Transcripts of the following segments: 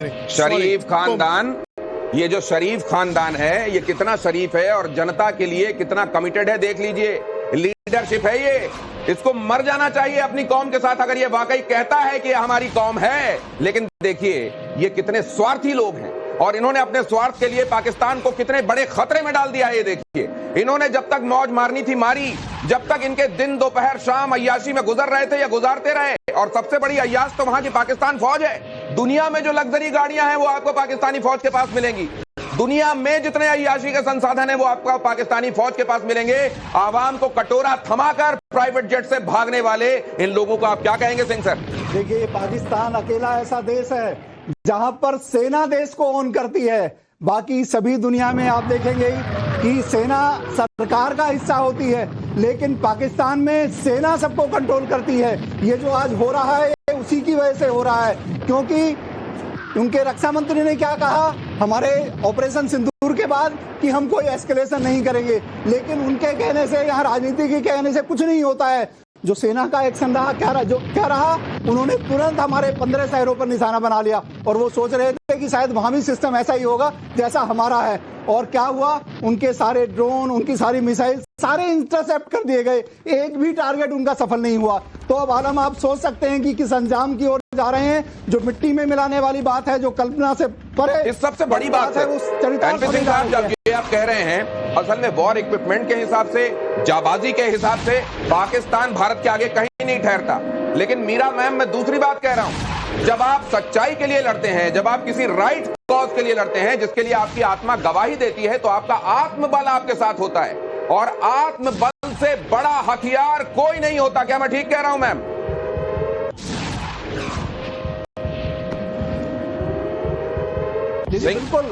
शरीफ खानदान, ये जो शरीफ खानदान है ये कितना शरीफ है और जनता के लिए कितना कमिटेड है देख लीजिए। लीडरशिप है ये, इसको मर जाना चाहिए अपनी कौम के साथ अगर ये वाकई कहता है कि हमारी कौम है। लेकिन देखिए ये कितने स्वार्थी लोग हैं और इन्होंने अपने स्वार्थ के लिए पाकिस्तान को कितने बड़े खतरे में डाल दिया है। ये देखिए इन्होंने जब तक मौज मारनी थी मारी, जब तक इनके दिन दोपहर शाम अय्याशी में गुजर रहे थे या गुजारते रहे। और सबसे बड़ी अय्याश तो वहां की पाकिस्तान फौज है। दुनिया में जो लग्जरी गाड़ियां हैं वो आपको पाकिस्तानी फौज के पास मिलेंगी। दुनिया में जितने अय्याशी के संसाधन है वो आपको पाकिस्तानी फौज के पास मिलेंगे। आवाम को कटोरा थमाकर प्राइवेट जेट से भागने वाले इन लोगों को आप क्या कहेंगे सिंह सर? देखिए पाकिस्तान अकेला ऐसा देश है जहां पर सेना देश को ऑन करती है। बाकी सभी दुनिया में आप देखेंगे कि सेना सरकार का हिस्सा होती है, लेकिन पाकिस्तान में सेना सबको कंट्रोल करती है। ये जो आज हो रहा है ये उसी की वजह से हो रहा है, क्योंकि उनके रक्षा मंत्री ने क्या कहा हमारे ऑपरेशन सिंदूर के बाद कि हम कोई एस्केलेशन नहीं करेंगे, लेकिन उनके कहने से यहाँ राजनीति के कहने से कुछ नहीं होता है। जो सेना का एक्शन रहा क्या रहा, उन्होंने तुरंत हमारे 15 शहरों पर निशाना बना लिया और वो सोच रहे थे कि शायद वहां भी सिस्टम ऐसा ही होगा जैसा हमारा है। और क्या हुआ, उनके सारे ड्रोन, उनकी सारी मिसाइल सारे इंटरसेप्ट कर दिए गए, एक भी टारगेट उनका सफल नहीं हुआ। तो अब आलम आप सोच सकते हैं कि किस अंजाम की ओर जा रहे हैं, जो मिट्टी में मिलाने वाली बात है, जो कल्पना से परे। इस सबसे बड़ी बात है उस आप कह रहे हैं, असल में वॉर इक्विपमेंट के हिसाब से, जाबाजी के हिसाब से पाकिस्तान भारत के आगे कहीं नहीं ठहरता। लेकिन मीरा मैम मैं दूसरी बात कह रहा हूं, जब आप सच्चाई के लिए लड़ते हैं, जब आप किसी राइट कॉज के लिए लड़ते हैं जिसके लिए आपकी आत्मा गवाही देती है, तो आपका आत्मबल आपके साथ होता है और आत्मबल से बड़ा हथियार कोई नहीं होता। क्या मैं ठीक कह रहा हूं मैम? बिल्कुल।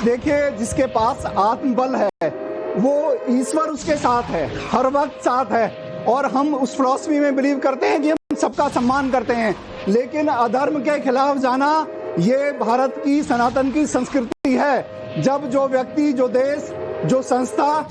देखिए जिसके पास आत्मबल है वो ईश्वर उसके साथ है, हर वक्त साथ है। और हम उस फिलॉसफी में बिलीव करते हैं कि हम सबका सम्मान करते हैं, लेकिन अधर्म के खिलाफ जाना ये भारत की सनातन की संस्कृति है। जब जो व्यक्ति, जो देश, जो संस्था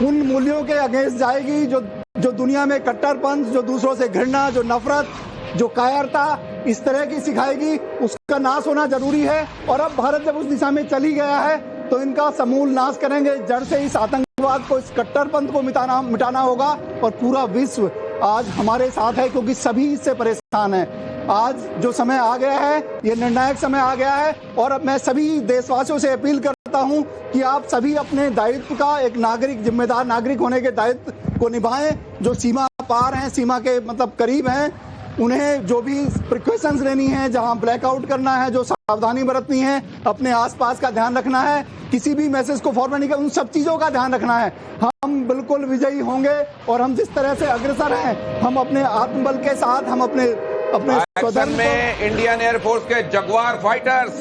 उन मूल्यों के अगेंस्ट जाएगी जो दुनिया में कट्टरपंथ, जो दूसरों से घृणा, जो नफरत, जो कायरता इस तरह की सिखाएगी, उसका नाश होना जरूरी है। और अब भारत जब उस दिशा में चली गया है तो इनका समूल नाश करेंगे, जड़ से इस आतंकवाद को, इस कट्टरपंथ को मिटाना होगा। और पूरा विश्व आज हमारे साथ है क्योंकि सभी इससे परेशान हैं। आज जो समय आ गया है ये निर्णायक समय आ गया है और अब मैं सभी देशवासियों से अपील करता हूं कि आप सभी अपने दायित्व का, एक नागरिक, जिम्मेदार नागरिक होने के दायित्व को निभाएं। जो सीमा पार हैं, सीमा के मतलब करीब हैं, उन्हें जो भी प्रिकॉशंस लेनी है, जहां ब्लैकआउट करना है, जो सावधानी बरतनी है, अपने आसपास का ध्यान रखना है, किसी भी मैसेज को फॉरवर्ड नहीं करना, उन सब चीजों का ध्यान रखना है। हम बिल्कुल विजयी होंगे और हम जिस तरह से अग्रसर हैं, हम अपने आत्मबल के साथ, हम अपने एक्शन में इंडियन एयरफोर्स के जगुआर फाइटर्स,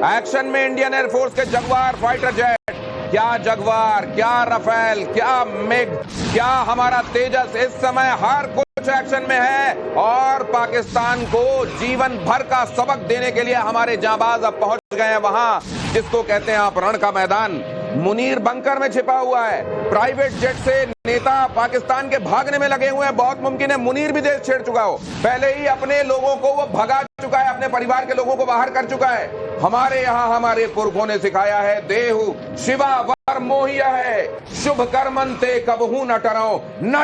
एक्शन में इंडियन एयरफोर्स के जगुआर फाइटर जेट, क्या जगुआर, क्या रफेल, क्या मिग, क्या हमारा तेजस, इस समय हर कुछ एक्शन में है। और पाकिस्तान को जीवन भर का सबक देने के लिए हमारे जांबाज अब पहुंच गए हैं वहां जिसको कहते हैं आप रण का मैदान। मुनीर बंकर में छिपा हुआ है, प्राइवेट जेट से नेता पाकिस्तान के भागने में लगे हुए हैं। बहुत मुमकिन है मुनीर भी देश छेड़ चुका हो, पहले ही अपने लोगों को वो भगा चुका है, अपने परिवार के लोगों को बाहर कर चुका है। हमारे यहाँ हमारे पुरखों ने सिखाया है, देहु शिवा वर मोहिया है, शुभ कर्मंते कबहू न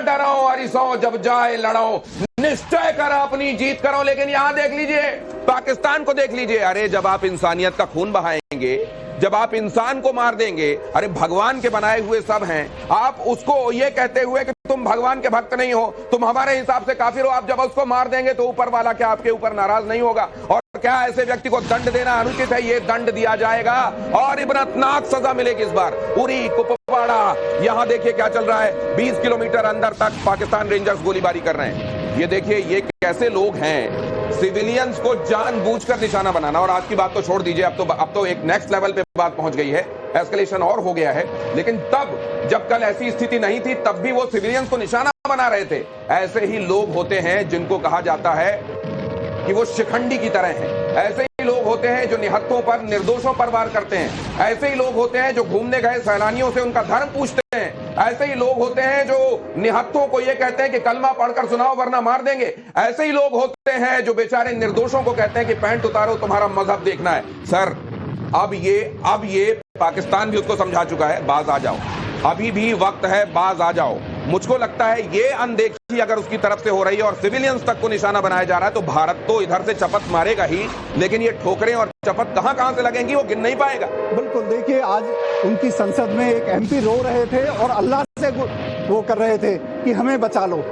डरो अरिसो जब जाए लड़ो, निश्चय कर अपनी जीत करो। लेकिन यहाँ देख लीजिए, पाकिस्तान को देख लीजिए, अरे जब आप इंसानियत का खून बहाएंगे, जब आप इंसान को मार देंगे, अरे भगवान के बनाए हुए सब हैं, आप उसको ये कहते हुए कि तुम भगवान के भक्त नहीं हो, तुम हमारे हिसाब से काफिर हो, आप जब उसको मार देंगे तो ऊपर वाला क्या आपके ऊपर नाराज नहीं होगा? और क्या ऐसे व्यक्ति को दंड देना अनुचित है? ये दंड दिया जाएगा और इबरतनाक सजा मिलेगी इस बार। उरी, कुपवाड़ा, यहाँ देखिए क्या चल रहा है, 20 किलोमीटर अंदर तक पाकिस्तान रेंजर्स गोलीबारी कर रहे हैं। ये देखिए ये कैसे लोग हैं, सिविलियंस को जानबूझकर निशाना बनाना। और आज की बात तो छोड़ दीजिए, अब तो एक नेक्स्ट लेवल पे बात पहुंच गई है, एस्केलेशन और हो गया है। लेकिन तब जब कल ऐसी स्थिति नहीं थी तब भी वो सिविलियंस को निशाना बना रहे थे। ऐसे ही लोग होते हैं जिनको कहा जाता है कि वो शिखंडी की तरह हैं। ऐसे ही लोग होते हैं जो निहत्थों पर, निर्दोषों पर वार करते हैं। ऐसे ही लोग होते हैं जो घूमने गए सैलानियों से उनका धर्म पूछते हैं। ऐसे ही लोग होते हैं जो निहत्थों को ये कहते हैं कि कलमा पढ़कर सुनाओ वरना मार देंगे। ऐसे ही लोग होते हैं जो बेचारे निर्दोषों को कहते हैं कि पैंट उतारो, तुम्हारा मजहब देखना है। सर, अब ये पाकिस्तान भी उसको समझा चुका है, बाज आ जाओ, अभी भी वक्त है, बाज आ जाओ। मुझको लगता है ये अनदेखी अगर उसकी तरफ से हो रही है और सिविलियंस तक को निशाना बनाया जा रहा है तो भारत तो इधर से चपत मारेगा ही, लेकिन ये ठोकरें और चपत कहां से लगेंगी वो गिन नहीं पाएगा। बिल्कुल, देखिए आज उनकी संसद में एक एमपी रो रहे थे और अल्लाह से वो कर रहे थे कि हमें बचा लो।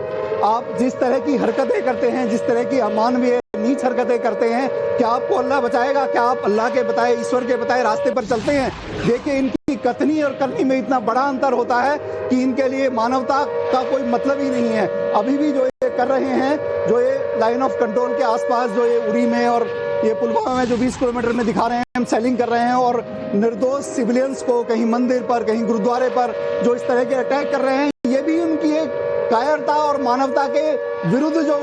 आप जिस तरह की हरकतें करते हैं, जिस तरह की अमानवीय नीच हरकतें करते हैं, क्या आपको अल्लाह बचाएगा? क्या आप अल्लाह के बताए, ईश्वर के बताए रास्ते पर चलते हैं? देखिए, इनकी कथनी और करनी में इतना बड़ा अंतर होता है कि इनके लिए मानवता का कोई मतलब ही नहीं है। अभी भी जो ये कर रहे हैं, जो ये लाइन ऑफ कंट्रोल के आसपास, जो ये उरी में और ये पुलवामा में जो 20 किलोमीटर में दिखा रहे हैं, हम सेलिंग कर रहे हैं और निर्दोष सिविलियंस को कहीं मंदिर पर, कहीं गुरुद्वारे पर जो इस तरह के अटैक कर रहे हैं, ये भी उनकी एक कायरता और मानवता के विरुद्ध जो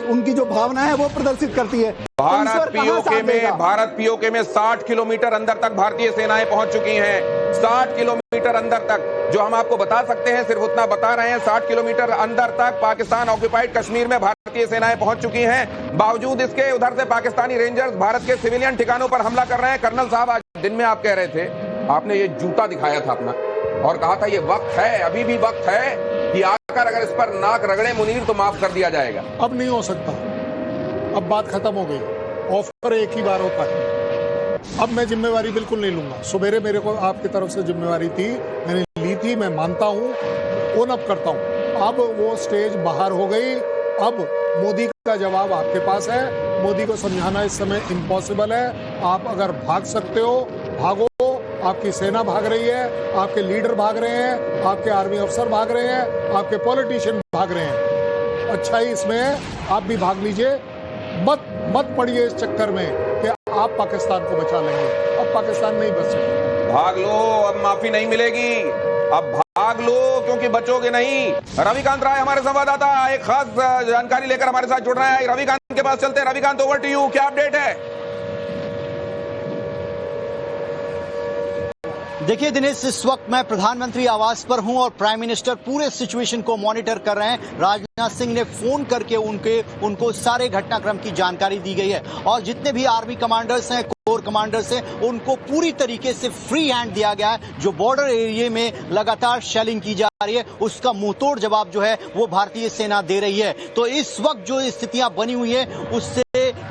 उनकी जो भावना है वो प्रदर्शित करती है। भारत पीओके में 60 किलोमीटर अंदर तक भारतीय सेनाएं पहुंच चुकी हैं। 60 किलोमीटर अंदर तक, जो हम आपको बता सकते हैं सिर्फ उतना बता रहे हैं। 60 किलोमीटर अंदर तक पाकिस्तान ऑक्युपाइड कश्मीर में भारतीय सेनाएं पहुंच चुकी हैं। बावजूद इसके उधर से पाकिस्तानी रेंजर्स भारत के सिविलियन ठिकानों पर हमला कर रहे हैं। कर्नल साहब, आज दिन में आप कह रहे थे, आपने ये जूता दिखाया था अपना और कहा था ये वक्त है, अभी भी वक्त है कि आकर अगर इस पर नाक रगड़े मुनीर तो माफ कर दिया जाएगा। अब नहीं हो सकता, अब बात खत्म हो गई। ऑफर एक ही बार होता है। अब मैं जिम्मेवारी बिल्कुल नहीं लूंगा। सुबेरे मेरे को आपकी तरफ से जिम्मेवारी थी, मैंने ली थी, मैं मानता हूं, ओन अप करता हूं। अब वो स्टेज बाहर हो गई। अब मोदी का जवाब आपके पास है। मोदी को समझाना इस समय इम्पॉसिबल है। आप अगर भाग सकते हो भागो, आपकी सेना भाग रही है, आपके लीडर भाग रहे हैं, आपके आर्मी अफसर भाग रहे हैं, आपके पॉलिटिशियन भाग रहे हैं। अच्छा ही इसमें आप भी भाग लीजिए। मत पड़िए इस चक्कर में कि आप पाकिस्तान को बचा लेंगे। अब पाकिस्तान नहीं बच सकता। भाग लो, अब माफी नहीं मिलेगी। अब भाग लो क्योंकि बचोगे नहीं। रविकांत राय हमारे संवाददाता एक खास जानकारी लेकर हमारे साथ जुड़ रहे हैं। रविकांत के पास चलते हैं। रविकांत, ओवर टू यू, क्या अपडेट है? देखिए दिनेश, इस वक्त मैं प्रधानमंत्री आवास पर हूं और प्राइम मिनिस्टर पूरे सिचुएशन को मॉनिटर कर रहे हैं। राजनाथ सिंह ने फोन करके उनको सारे घटनाक्रम की जानकारी दी गई है और जितने भी आर्मी कमांडर्स हैं, कोर कमांडर्स हैं, उनको पूरी तरीके से फ्री हैंड दिया गया है। जो बॉर्डर एरिया में लगातार शेलिंग की जा रही है उसका मुंहतोड़ जवाब जो है वो भारतीय सेना दे रही है। तो इस वक्त जो स्थितियां बनी हुई है उससे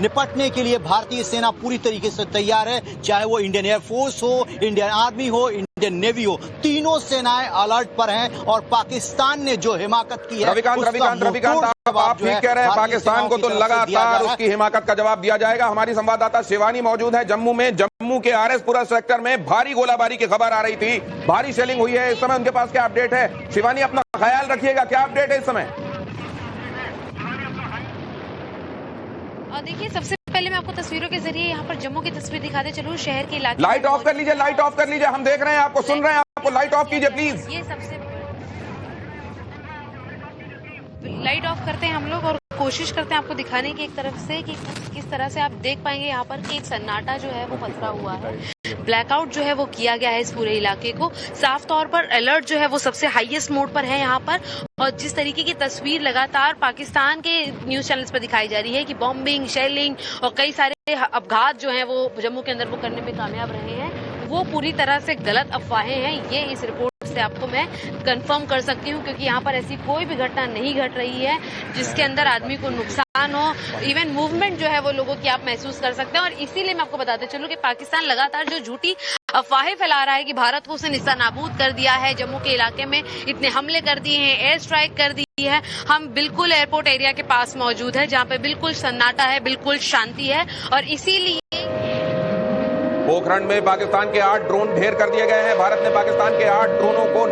निपटने के लिए भारतीय सेना पूरी तरीके से तैयार है। चाहे वो इंडियन एयरफोर्स हो, इंडियन आर्मी हो, इंडियन नेवी हो, तीनों सेनाएं अलर्ट पर हैं और पाकिस्तान ने जो हिमाकत की है। रविकांत, आप ठीक कह रहे हैं। पाकिस्तान को तो लगातार उसकी हिमाकत का जवाब दिया जाएगा। हमारी संवाददाता शिवानी मौजूद है जम्मू में। जम्मू के आरएसपुरा सेक्टर में भारी गोलाबारी की खबर आ रही थी, भारी शेलिंग हुई है। इस समय उनके पास क्या अपडेट है? शिवानी, अपना ख्याल रखिएगा, क्या अपडेट है इस समय? देखिए, सबसे पहले मैं आपको तस्वीरों के जरिए यहाँ पर जम्मू की तस्वीर दिखाते चलूं। शहर के इलाके, लाइट ऑफ कर लीजिए, लाइट ऑफ कर लीजिए, हम देख रहे हैं, आपको सुन रहे हैं, आपको लाइट ऑफ कीजिए प्लीज। ये सबसे लाइट ऑफ करते हैं हम लोग और कोशिश करते हैं आपको दिखाने की एक तरफ से कि किस तरह से आप देख पाएंगे यहाँ पर कि एक सन्नाटा जो है वो पसरा हुआ है। ब्लैकआउट जो है वो किया गया है इस पूरे इलाके को। साफ तौर पर अलर्ट जो है वो सबसे हाईएस्ट मोड पर है यहाँ पर। और जिस तरीके की तस्वीर लगातार पाकिस्तान के न्यूज चैनल्स पर दिखाई जा रही है कि बॉम्बिंग, शेलिंग और कई सारे अपघात जो हैं वो जम्मू के अंदर वो करने में कामयाब रहे हैं, वो पूरी तरह से गलत अफवाहें हैं। ये इस रिपोर्ट से आपको मैं कंफर्म कर सकती हूँ क्योंकि यहाँ पर ऐसी कोई भी घटना नहीं घट रही है जिसके अंदर आदमी को नुकसान हो। इवन मूवमेंट जो है वो लोगों की आप महसूस कर सकते हैं। और इसीलिए मैं आपको बताते चलूं कि पाकिस्तान लगातार जो झूठी अफवाहें फैला रहा है कि भारत को उसने निस्तानाबूद कर दिया है, जम्मू के इलाके में इतने हमले कर दिए हैं, एयर स्ट्राइक कर दी है। हम बिल्कुल एयरपोर्ट एरिया के पास मौजूद है जहाँ पे बिल्कुल सन्नाटा है, बिल्कुल शांति है। और इसीलिए पोखरण में पाकिस्तान के 8 ड्रोन ढेर कर दिए गए हैं। भारत ने पाकिस्तान के 8 ड्रोनों को